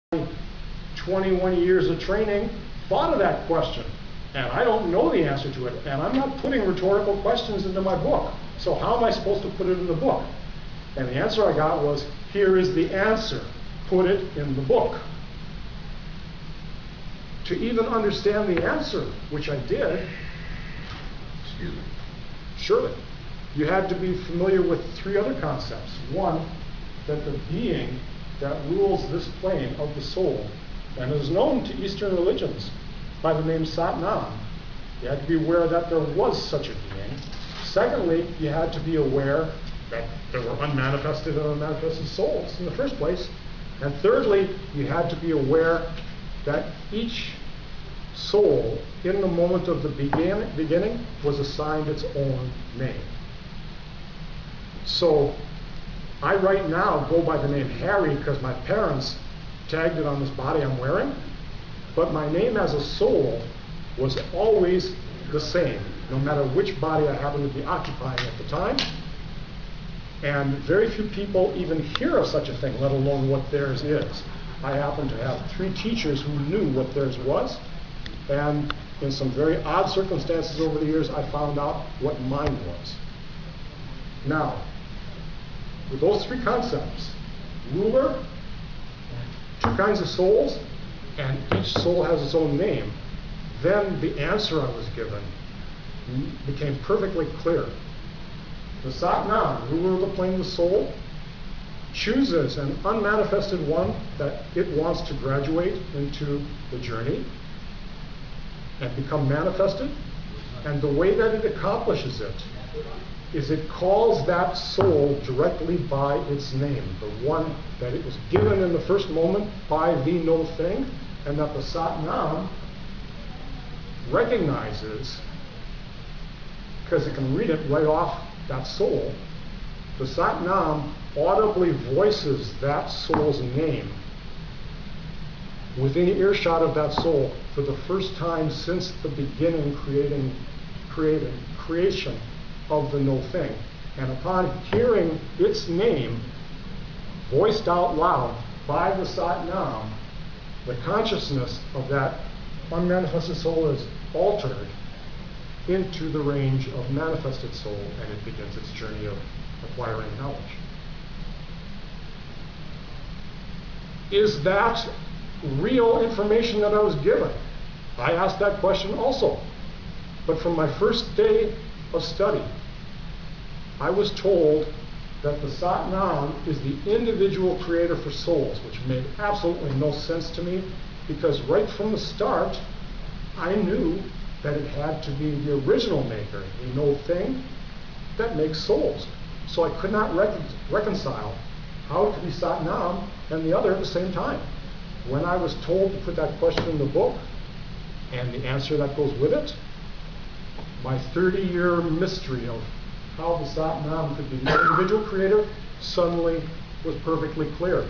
21 years of training thought of that question, and I don't know the answer to it, and I'm not putting rhetorical questions into my book. So how am I supposed to put it in the book? And the answer I got was, here is the answer. Put it in the book. To even understand the answer, which I did, Excuse me. surely, you had to be familiar with three other concepts. One, that the being that rules this plane of the soul, and is known to Eastern religions by the name Sat Nam, you had to be aware that there was such a being. Secondly, you had to be aware that there were unmanifested and unmanifested souls in the first place. And thirdly, you had to be aware that each soul, in the moment of the beginning, was assigned its own name. So, I right now go by the name Harry because my parents tagged it on this body I'm wearing, but my name as a soul was always the same, no matter which body I happened to be occupying at the time. And very few people even hear of such a thing, let alone what theirs is. I happen to have 3 teachers who knew what theirs was, and in some very odd circumstances over the years, I found out what mine was. Now, with those 3 concepts, ruler, 2 kinds of souls, and each soul has its own name, then the answer I was given became perfectly clear. The Sat Nam, ruler of the plane of the soul, chooses an unmanifested one that it wants to graduate into the journey and become manifested. And the way that it accomplishes it is it calls that soul directly by its name, the one that it was given in the first moment by the no thing, and that the Sat Nam recognizes, because it can read it right off that soul. The Sat Nam audibly voices that soul's name within earshot of that soul for the first time since the beginning creation of the no thing. And upon hearing its name voiced out loud by the Sat Nam, the consciousness of that unmanifested soul is altered into the range of manifested soul, and it begins its journey of acquiring knowledge. Is that real information that I was given? I asked that question also. But from my first day of study, I was told that the Sat Nam is the individual creator for souls, which made absolutely no sense to me, because right from the start, I knew that it had to be the original maker, the no thing, that makes souls. So I could not reconcile how it could be Sat Nam and the other at the same time. When I was told to put that question in the book, and the answer that goes with it, my 30-year mystery of how the Sat Nam could be the individual creator suddenly was perfectly clear.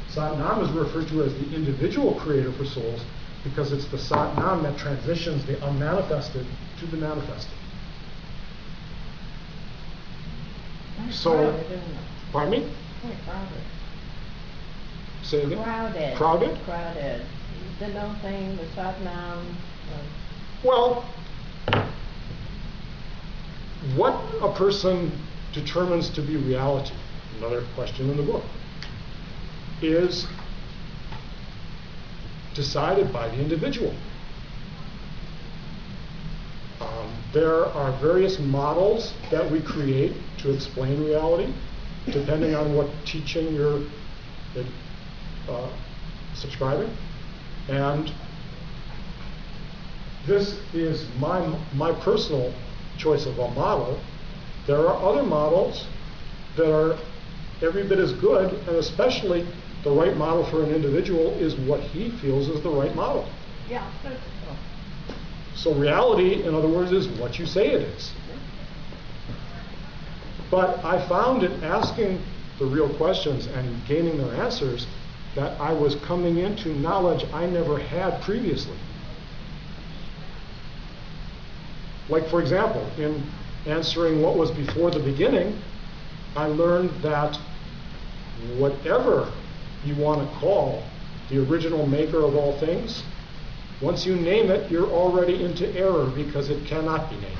Sat Nam is referred to as the individual creator for souls because it's the Sat Nam that transitions the unmanifested to the manifested. So, pardon me? Crowded. Say again? Crowded. Crowded? Crowded. The no thing, the Sat Nam. Well, what a person determines to be reality, another question in the book, is decided by the individual. There are various models that we create to explain reality, depending on what teaching you're subscribing. And this is my personal choice of a model. There are other models that are every bit as good, and especially the right model for an individual is what he feels is the right model. Yeah. So reality, in other words, is what you say it is. But I found in asking the real questions and gaining their answers that I was coming into knowledge I never had previously. Like, for example, in answering what was before the beginning, I learned that whatever you want to call the original maker of all things, once you name it, you're already into error because it cannot be named.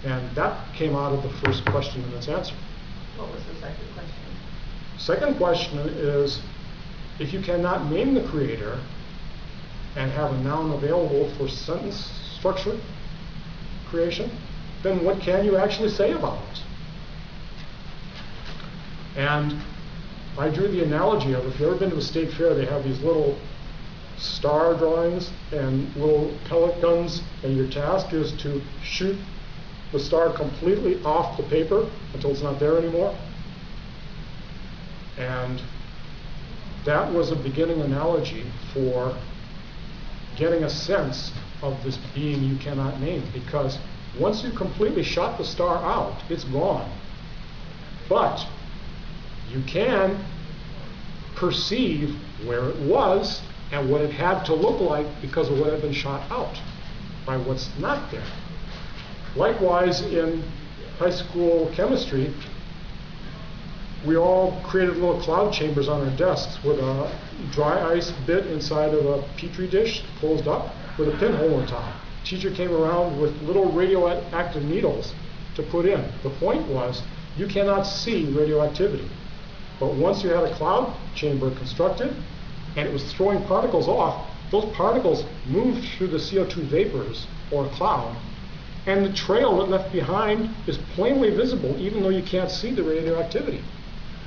And that came out of the first question and its answer. What was the second question? Second question is, if you cannot name the creator and have a noun available for sentence structure creation, then what can you actually say about it? And I drew the analogy of, if you've ever been to a state fair, they have these little star drawings and little pellet guns, and your task is to shoot the star completely off the paper until it's not there anymore. And that was a beginning analogy for getting a sense of this being you cannot name, because once you completely shot the star out, it's gone. But you can perceive where it was and what it had to look like because of what had been shot out by what's not there. Likewise, in high school chemistry, we all created little cloud chambers on our desks with a dry ice bit inside of a petri dish closed up with a pinhole on top. Teacher came around with little radioactive needles to put in. The point was, you cannot see radioactivity. But once you had a cloud chamber constructed and it was throwing particles off, those particles moved through the CO2 vapors or cloud, and the trail it left behind is plainly visible even though you can't see the radioactivity.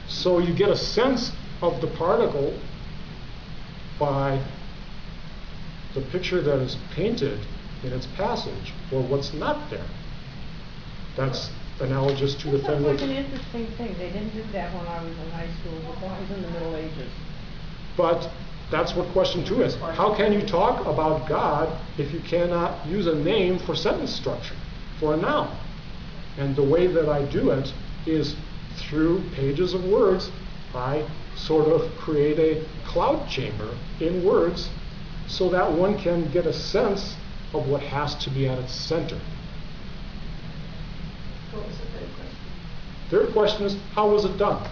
So you get a sense of the particle by the picture that is painted in its passage or what's not there. That's analogous to the That thing sounds with... like an interesting thing. They didn't do that when I was in high school, but I was in the Middle Ages. But that's what question 2 is. How can you talk about God if you cannot use a name for sentence structure, for a noun? And the way that I do it is through pages of words. I sort of create a cloud chamber in words so that one can get a sense of what has to be at its center. What was the third question? Third question is, how was it done?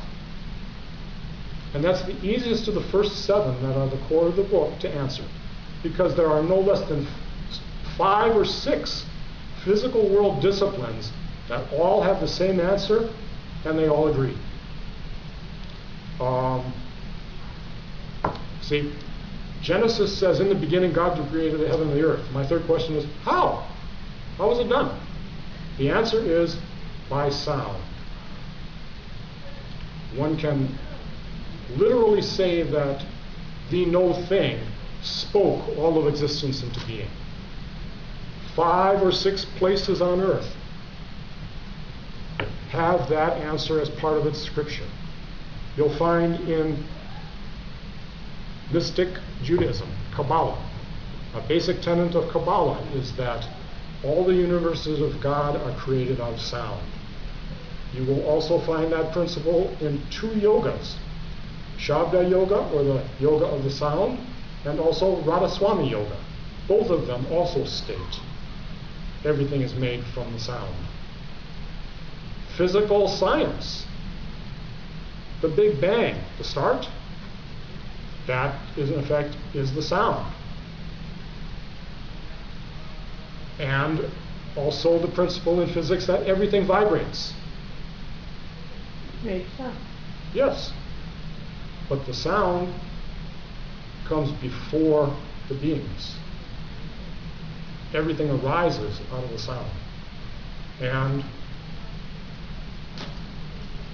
And that's the easiest of the first 7 that are the core of the book to answer, because there are no less than 5 or 6 physical world disciplines that all have the same answer and they all agree. See, Genesis says, in the beginning God created the heaven and the earth. My third question is, how? How was it done? The answer is by sound. One can literally say that the no thing spoke all of existence into being. 5 or 6 places on earth have that answer as part of its scripture. You'll find in mystic Judaism, Kabbalah, a basic tenet of Kabbalah is that all the universes of God are created out of sound. You will also find that principle in 2 yogas, Shabda Yoga, or the yoga of the sound, and also Radhaswami Yoga. Both of them also state everything is made from the sound. Physical science, the Big Bang, the start, that is in effect is the sound. And also the principle in physics that everything vibrates. Makes sense. Yes. But the sound comes before the beings. Everything arises out of the sound. And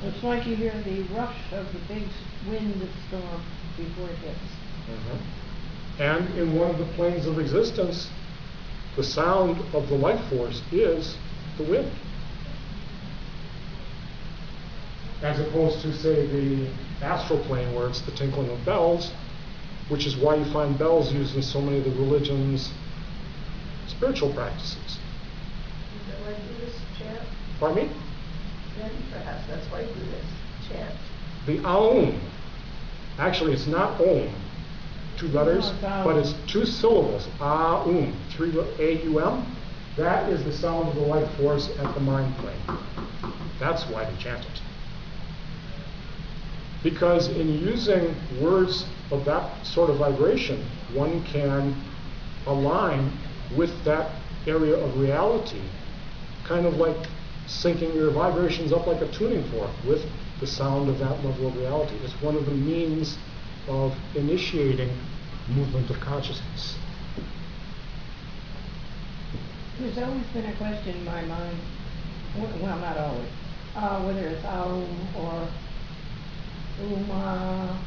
it's like you hear the rush of the big wind storm before it hits. And in one of the planes of existence, the sound of the life force is the wind. As opposed to, say, the astral plane where it's the tinkling of bells, which is why you find bells used in so many of the religions' spiritual practices. Is that why Buddhists chant? Pardon me? Then perhaps that's why Buddhists chant. The Aum. Actually, it's not Om, 2 letters, No, it's Aum. but it's 2 syllables. Aum, 3 A-U-M. That is the sound of the life force at the mind plane. That's why they chant it. Because in using words of that sort of vibration, one can align with that area of reality, kind of like syncing your vibrations up like a tuning fork with the sound of that level of reality. It's one of the means of initiating movement of consciousness. There's always been a question in my mind, well, not always, whether it's Aum or Uma.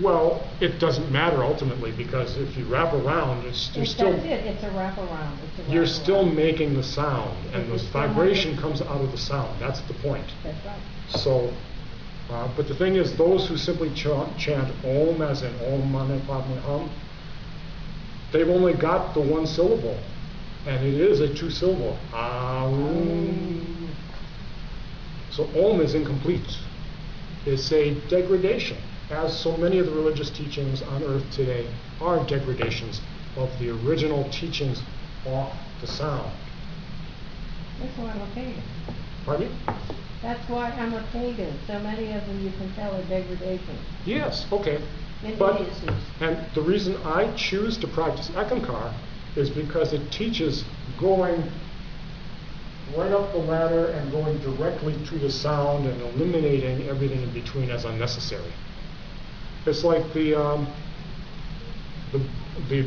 Well, it doesn't matter ultimately, because if you wrap around, That's it, it's a wraparound. you're still making the sound, and It's the still vibration making- comes out of the sound. That's the point. That's right. So, but the thing is, those who simply chant Om as in Om Mani Padme Hum, they've only got the one syllable, and it is a two syllable. Aum. So Om is incomplete. It's a degradation, as so many of the religious teachings on earth today are degradations of the original teachings off the sound. That's why I'm a pagan. Pardon me? That's why I'm a pagan. So many of them you can tell are degradations. Yes, okay. And But, idiocies. and the reason I choose to practice Ekankar is because it teaches going right up the ladder and going directly to the sound and eliminating everything in between as unnecessary. It's like the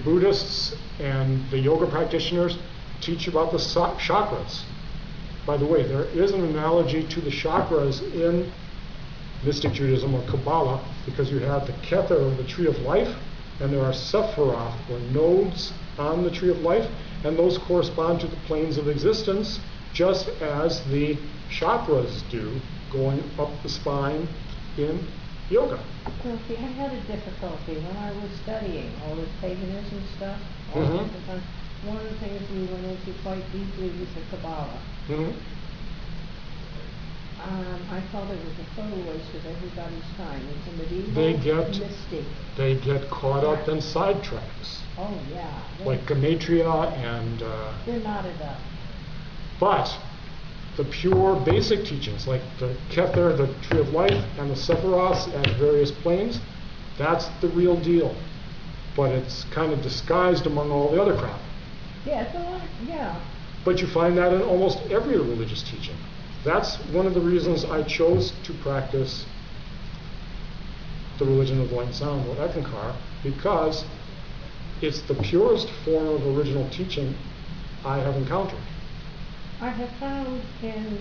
Buddhists and the yoga practitioners teach about the chakras. By the way, there is an analogy to the chakras in mystic Judaism or Kabbalah, because you have the Kether, or the tree of life, and there are Sephiroth, or nodes on the tree of life, and those correspond to the planes of existence, just as the chakras do, going up the spine in yoga. Well, see, I had a difficulty when I was studying all this paganism stuff. All Mhm. this stuff. One of the things we went into quite deeply was the Kabbalah. Mm-hmm. I thought it was a total waste of everybody's time. It's a medieval They get- mystic. They get caught up in sidetracks, Oh yeah. like Gematria and... They're not enough. But the pure basic teachings, like the Kether, the Tree of Life, and the Sephiroths at various planes, that's the real deal. But it's kind of disguised among all the other crap. Yeah, it's a lot. Yeah. But you find that in almost every religious teaching. That's one of the reasons I chose to practice the religion of light and sound, or Ekankar, because it's the purest form of original teaching I have encountered. I have found, and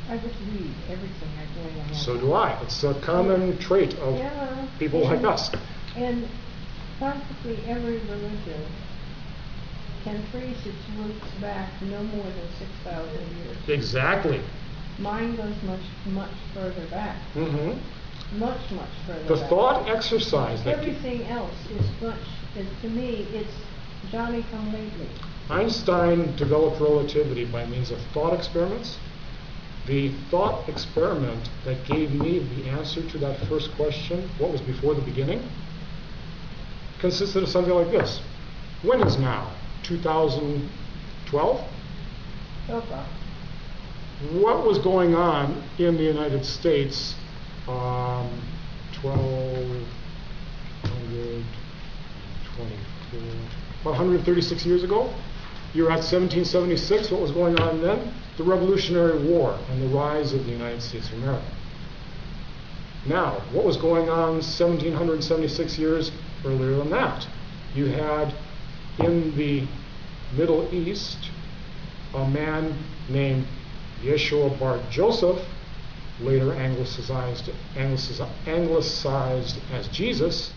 I just read everything I can. So do I. It's a common trait of Yeah, people like us. And practically every religion can trace its roots back no more than 6,000 years. Exactly. Mine goes much further back. Hmm. Much further The back. thought exercise that Everything else is to me, it's Johnny come lately. Einstein developed relativity by means of thought experiments. The thought experiment that gave me the answer to that first question, what was before the beginning, consisted of something like this. When is now? 2012? Oprah. What was going on in the United States 136 years ago? You're at 1776. What was going on then? The Revolutionary War and the rise of the United States of America. Now, what was going on 1776 years earlier than that? You had in the Middle East a man named Yeshua bar Joseph, later anglicized as Jesus,